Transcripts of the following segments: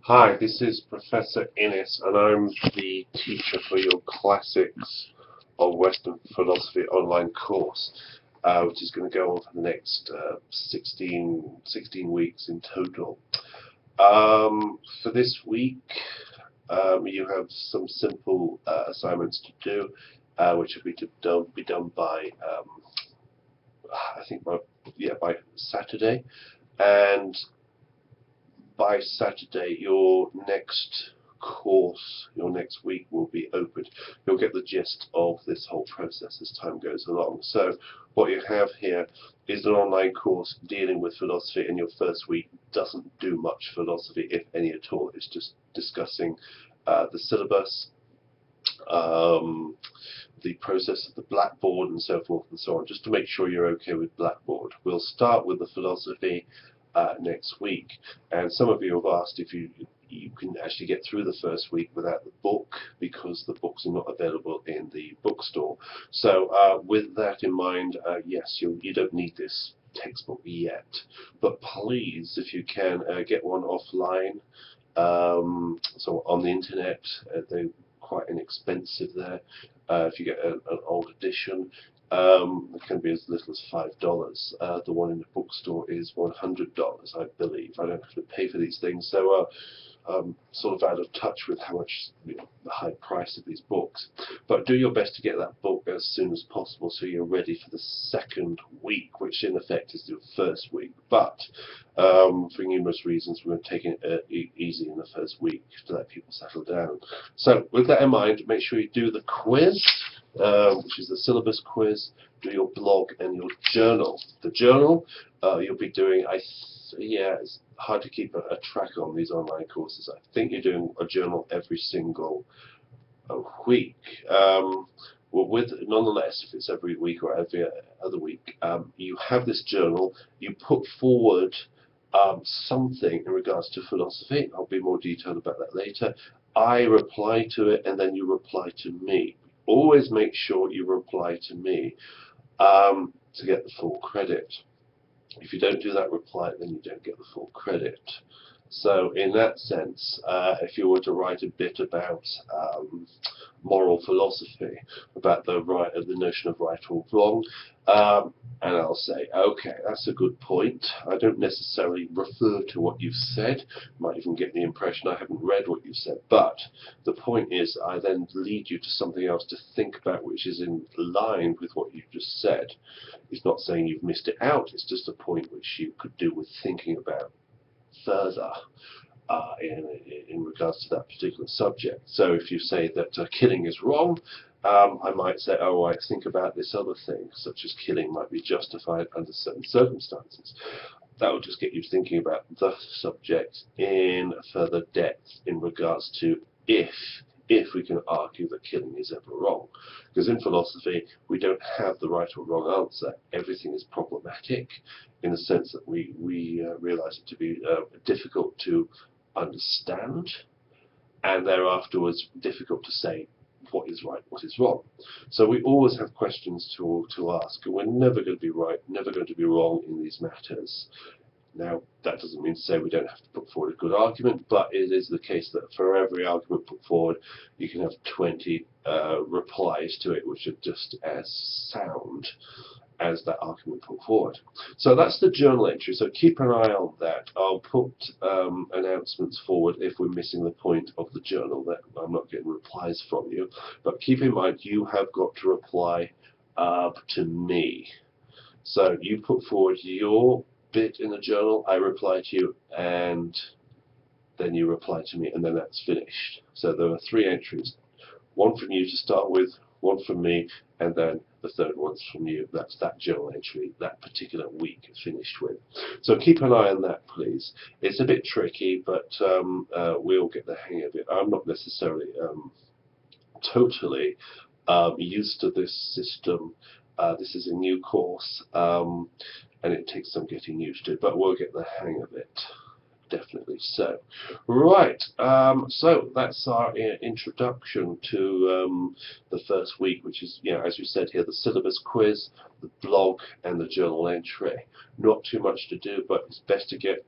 Hi, this is Professor Innes, and I'm the teacher for your Classics of Western Philosophy online course, which is going to go on for the next 16 weeks in total. For this week, you have some simple assignments to do, which will be done by, I think, by Saturday, and by Saturday, your next course, your next week will be opened. You'll get the gist of this whole process as time goes along. So what you have here is an online course dealing with philosophy, and your first week doesn't do much philosophy, if any at all. It's just discussing the syllabus, the process of the blackboard, and so forth and so on, just to make sure you're okay with blackboard. We'll start with the philosophy next week, and some of you have asked if you can actually get through the first week without the book, because the books are not available in the bookstore. So with that in mind, yes, you don't need this textbook yet, but please, if you can, get one offline, so on the internet. They're quite inexpensive there. If you get an old edition, it can be as little as $5. The one in the bookstore is $100, I believe. I don't have to pay for these things, so I'm sort of out of touch with how much, the high price of these books. But do your best to get that book as soon as possible, so you're ready for the second week, which in effect is your first week. But for numerous reasons, we're taking it easy in the first week to let people settle down. So with that in mind, make sure you do the quiz, which is the syllabus quiz. Do your blog and your journal. The journal you'll be doing, it's hard to keep a track on these online courses. I think you're doing a journal every single week. Nonetheless, if it's every week or every other week, you have this journal. You put forward something in regards to philosophy. I'll be more detailed about that later. I reply to it, and then you reply to me. Always make sure you reply to me to get the full credit. If you don't do that reply, then you don't get the full credit. So in that sense, if you were to write a bit about moral philosophy, about the notion of right or wrong, and I'll say, okay, that's a good point. I don't necessarily refer to what you've said. Might even get the impression I haven't read what you've said. But the point is, I then lead you to something else to think about, which is in line with what you've just said. It's not saying you've missed it out. It's just a point which you could do with thinking about further in regards to that particular subject. So if you say that killing is wrong, I might say, oh, I think about this other thing, such as killing might be justified under certain circumstances. That will just get you thinking about the subject in further depth in regards to if we can argue that killing is ever wrong. Because in philosophy, we don't have the right or wrong answer. Everything is problematic in the sense that we realize it to be difficult to understand, and thereafter was difficult to say what is right, what is wrong. So we always have questions to ask, and we're never going to be right, never going to be wrong in these matters. Now, that doesn't mean to say we don't have to put forward a good argument, but it is the case that for every argument put forward, you can have 20 replies to it, which are just as sound as that argument put forward. So that's the journal entry, so keep an eye on that. I'll put announcements forward if we're missing the point of the journal, that I'm not getting replies from you. But keep in mind, you have got to reply to me. So you put forward your bit in the journal, I reply to you, and then you reply to me, and then that's finished. So there are 3 entries. One from you to start with, one from me, and then the third one's from you. That's that journal entry that particular week finished with. So keep an eye on that, please. It's a bit tricky, but we'll get the hang of it. I'm not necessarily totally used to this system. This is a new course, and it takes some getting used to, but we'll get the hang of it. definitely so. Right, so that's our introduction to the first week, which is, as you said here, the syllabus quiz, the blog, and the journal entry. Not too much to do, but it's best to get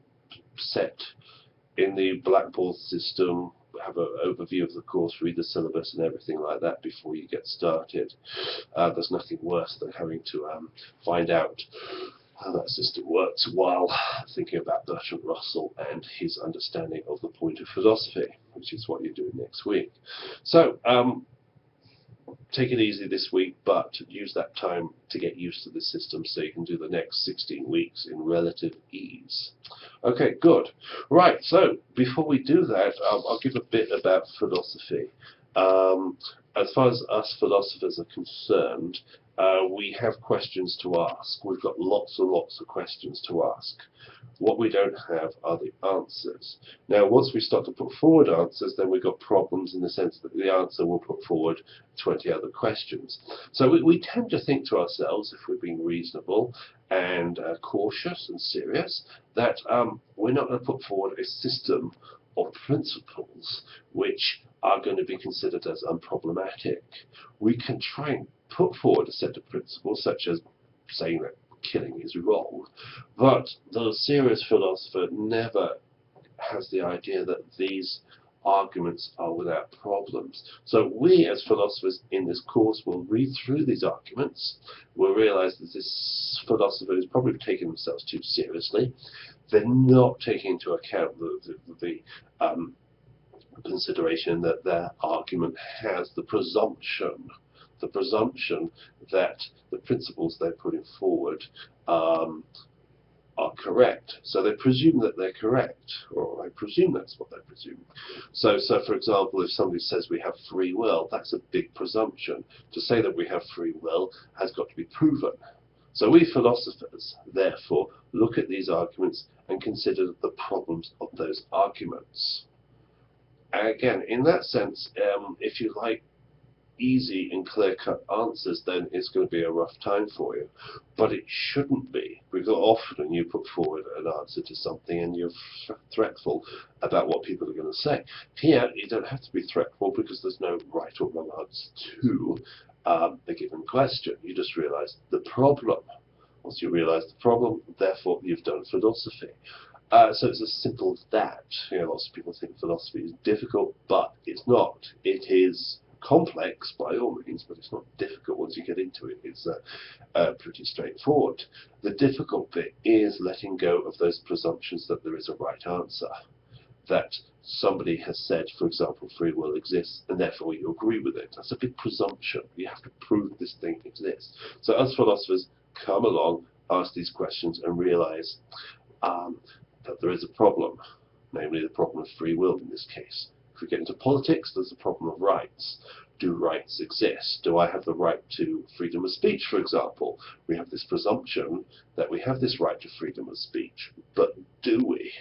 set in the Blackboard system, have an overview of the course, read the syllabus and everything like that before you get started. There's nothing worse than having to find out how that system works while thinking about Bertrand Russell and his understanding of the point of philosophy, which is what you're doing next week. So take it easy this week, but use that time to get used to the system so you can do the next 16 weeks in relative ease. Okay, good. Right, so before we do that, I'll give a bit about philosophy. As far as us philosophers are concerned, we have questions to ask. We've got lots and lots of questions to ask. What we don't have are the answers. Now, once we start to put forward answers, then we've got problems in the sense that the answer will put forward 20 other questions. So we tend to think to ourselves, if we're being reasonable and cautious and serious, that we're not going to put forward a system of principles which are going to be considered as unproblematic. We can try and put forward a set of principles, such as saying that killing is wrong, but the serious philosopher never has the idea that these arguments are without problems. So we as philosophers in this course will read through these arguments, we'll realize that this philosopher is probably taking themselves too seriously. They're not taking into account the consideration that their argument has the presumption that the principles they're putting forward are correct. So they presume that they're correct, or I presume that's what they're presuming. So for example, if somebody says we have free will, that's a big presumption. To say that we have free will has got to be proven. So we philosophers, therefore, look at these arguments and consider the problems of those arguments. And again, in that sense, if you like easy and clear-cut answers, then it's going to be a rough time for you. But it shouldn't be, because often you put forward an answer to something and you're threatful about what people are going to say. Here, you don't have to be threatful because there's no right or wrong answer to a given question. You just realize the problem. Once you realize the problem, therefore you've done philosophy. So it's as simple as that. Lots of people think philosophy is difficult, but it's not. It is complex by all means, but it's not difficult once you get into it. It's pretty straightforward. The difficult bit is letting go of those presumptions that there is a right answer, that somebody has said, for example, free will exists, and therefore you agree with it. That's a big presumption. You have to prove this thing exists. So us philosophers come along, ask these questions, and realize that there is a problem, namely the problem of free will in this case. If we get into politics, there's a problem of rights. Do rights exist? Do I have the right to freedom of speech, for example? We have this presumption that we have this right to freedom of speech, but do we?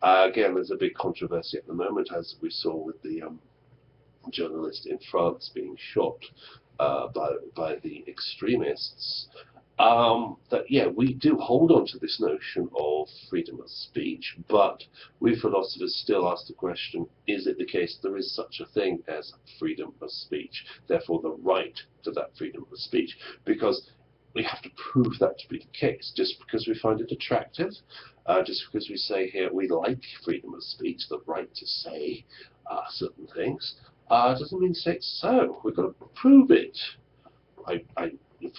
Again, there's a big controversy at the moment, as we saw with the journalist in France being shot by the extremists. We do hold on to this notion of freedom of speech, but we philosophers still ask the question, is it the case there is such a thing as freedom of speech, therefore the right to that freedom of speech? Because we have to prove that to be the case. Just because we find it attractive, just because we say here we like freedom of speech, the right to say certain things, doesn't mean say it's so. We've got to prove it.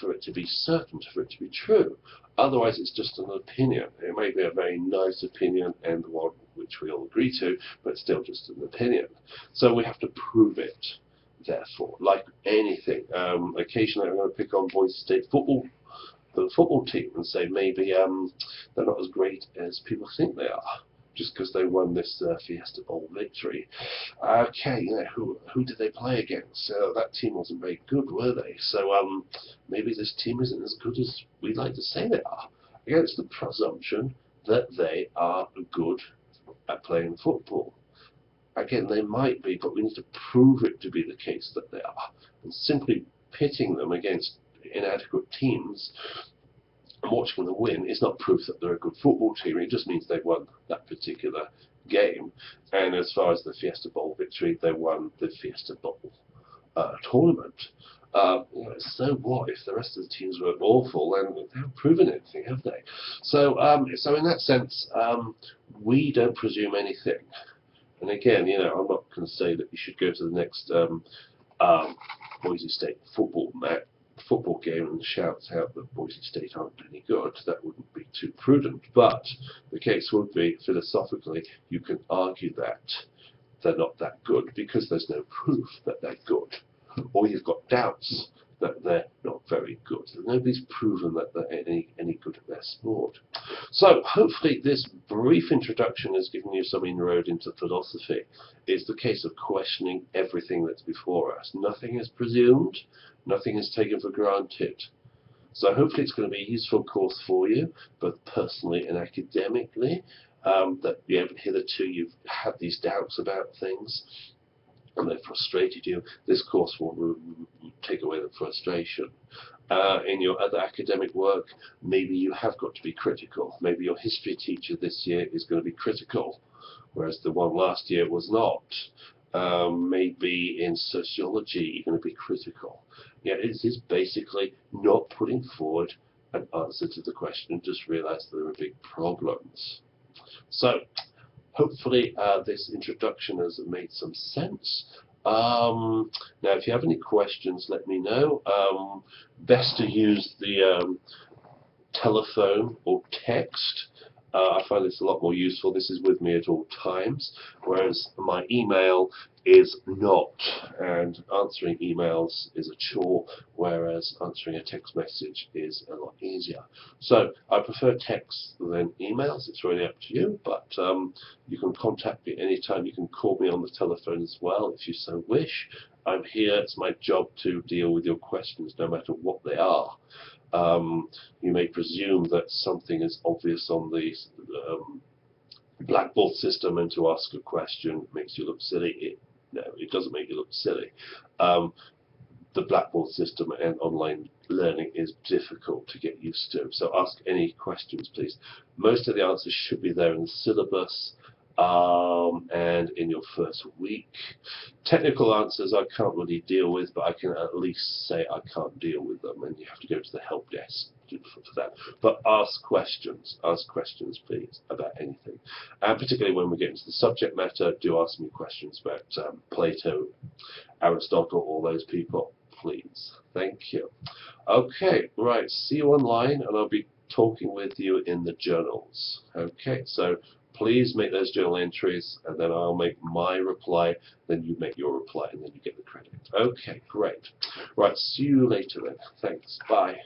For it to be certain, for it to be true. Otherwise, it's just an opinion. It may be a very nice opinion and one which we all agree to, but it's still just an opinion. So we have to prove it, therefore. Like anything, occasionally I'm going to pick on Boise State football, the football team, and say maybe they're not as great as people think they are, just because they won this Fiesta Bowl victory. Okay, who did they play against? That team wasn't very good, were they? So maybe this team isn't as good as we'd like to say they are. Again, it's the presumption that they are good at playing football. Again, they might be, but we need to prove it to be the case that they are. And simply pitting them against inadequate teams and watching them win is not proof that they're a good football team. It just means they've won that particular game. And as far as the Fiesta Bowl victory, they won the Fiesta Bowl tournament. So what if the rest of the teams were awful? And they haven't proven anything, have they? So, so in that sense, we don't presume anything. And again, you know, I'm not going to say that you should go to the next Boise State football game and shout out that Boise State aren't any good. That wouldn't be too prudent. But the case would be, philosophically, you can argue that they're not that good because there's no proof that they're good. Or you've got doubts that they're not very good. Nobody's proven that they're any good at their sport. So hopefully this brief introduction has given you some inroad into philosophy. It's the case of questioning everything that's before us. Nothing is presumed, nothing is taken for granted. So hopefully it's going to be a useful course for you, both personally and academically, that hitherto you've had these doubts about things and they've frustrated you. This course will take away the frustration. In your other academic work, maybe you have got to be critical. Maybe your history teacher this year is going to be critical, whereas the one last year was not. Maybe in sociology you're going to be critical. Yeah, it is basically not putting forward an answer to the question, just realize there are big problems. So hopefully this introduction has made some sense. Now if you have any questions, let me know. Best to use the telephone or text. I find this a lot more useful. This is with me at all times, whereas my email is not, and answering emails is a chore, whereas answering a text message is a lot easier. So I prefer text than emails. It's really up to you, but you can contact me anytime. You can call me on the telephone as well if you so wish. I'm here. It's my job to deal with your questions no matter what they are. You may presume that something is obvious on the blackboard system, and to ask a question makes you look silly. No, it doesn't make you look silly. The blackboard system and online learning is difficult to get used to. So ask any questions, please. Most of the answers should be there in the syllabus and in your first week. Technical answers I can't really deal with, but I can at least say I can't deal with them, and you have to go to the help desk for that. But ask questions please, about anything. And particularly when we get into the subject matter, do ask me questions about Plato, Aristotle, all those people, please. Thank you. Okay, right, see you online, and I'll be talking with you in the journals. Okay, so please make those journal entries, and then I'll make my reply, then you make your reply, and then you get the credit. Okay, great. Right, see you later then. Thanks. Bye.